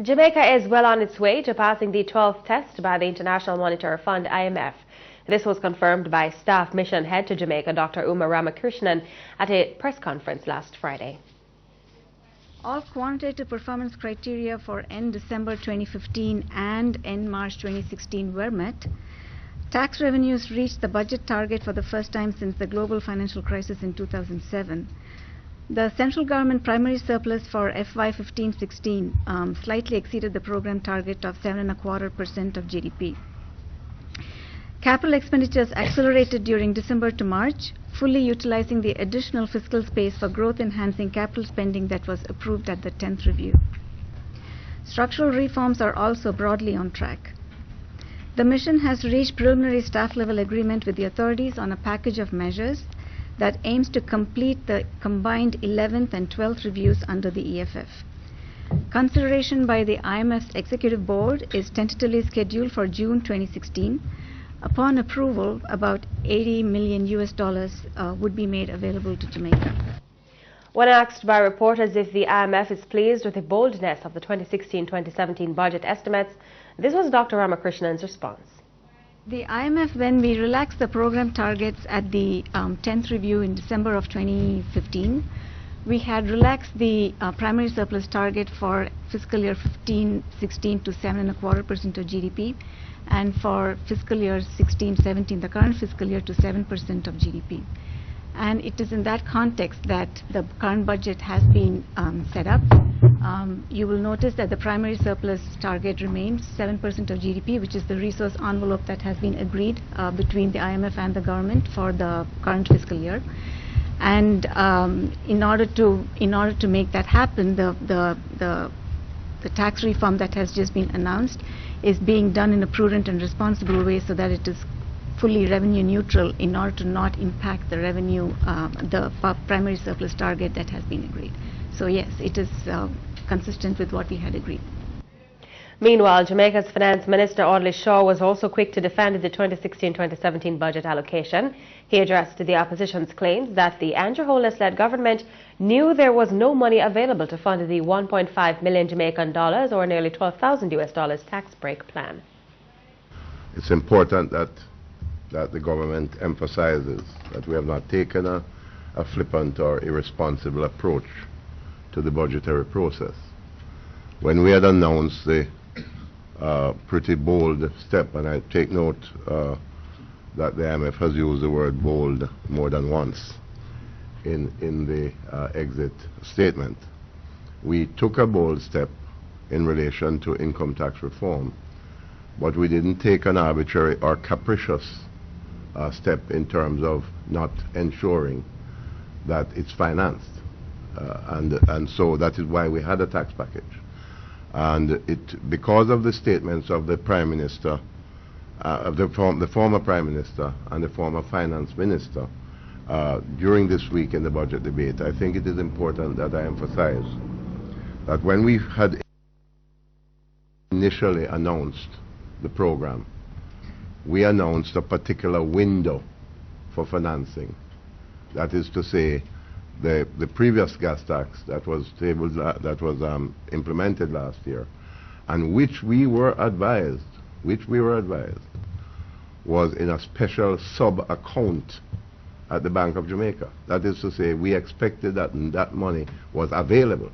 Jamaica is well on its way to passing the 12th test by the International Monetary Fund, IMF. This was confirmed by Staff Mission Head to Jamaica, Dr. Uma Ramakrishnan, at a press conference last Friday. All quantitative performance criteria for end December 2015 and end March 2016 were met. Tax revenues reached the budget target for the first time since the global financial crisis in 2007. The central government primary surplus for FY 15-16 slightly exceeded the program target of 7.25% of GDP. Capital expenditures accelerated during December to March, fully utilizing the additional fiscal space for growth-enhancing capital spending that was approved at the 10th review. Structural reforms are also broadly on track. The mission has reached preliminary staff-level agreement with the authorities on a package of measures that aims to complete the combined 11th and 12th reviews under the EFF. Consideration by the IMF's Executive Board is tentatively scheduled for June 2016. Upon approval, about $80 million would be made available to Jamaica. When asked by reporters if the IMF is pleased with the boldness of the 2016-2017 budget estimates, this was Dr. Ramakrishnan's response. The IMF, when we relaxed the program targets at the 10th review in December of 2015, we had relaxed the primary surplus target for fiscal year 15-16 to 7.25% of GDP, and for fiscal year 16-17, the current fiscal year, to 7% of GDP. And it is in that context that the current budget has been set up. You will notice that the primary surplus target remains 7% of GDP, which is the resource envelope that has been agreed between the IMF and the government for the current fiscal year. And in order to make that happen, the tax reform that has just been announced is being done in a prudent and responsible way so that it is fully revenue neutral in order to not impact the revenue, the primary surplus target that has been agreed. So yes, it is consistent with what we had agreed. Meanwhile, Jamaica's Finance Minister Audley Shaw was also quick to defend the 2016-2017 budget allocation. He addressed the opposition's claims that the Andrew Holness-led government knew there was no money available to fund the 1.5 million Jamaican dollars, or nearly $12,000 tax break plan. It's important that the government emphasizes that we have not taken a flippant or irresponsible approach to the budgetary process. When we had announced the pretty bold step, and I take note that the IMF has used the word bold more than once in the exit statement, we took a bold step in relation to income tax reform, but we didn't take an arbitrary or capricious step in terms of not ensuring that it's financed. And so that is why we had a tax package. And because of the statements of the Prime Minister, the former Prime Minister and the former Finance Minister during this week in the budget debate, I think it is important that I emphasize that when we had initially announced the program, we announced a particular window for financing. That is to say, the previous gas tax that was implemented last year, and which we were advised was in a special sub-account at the Bank of Jamaica. That is to say, we expected that that money was available.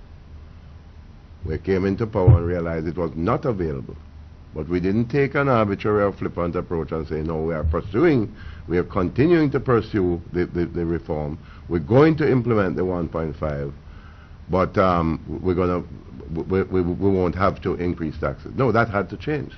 We came into power and realized it was not available. But we didn't take an arbitrary or flippant approach and say, no, we are continuing to pursue the reform. We're going to implement the 1.5, but we won't have to increase taxes. No, that had to change.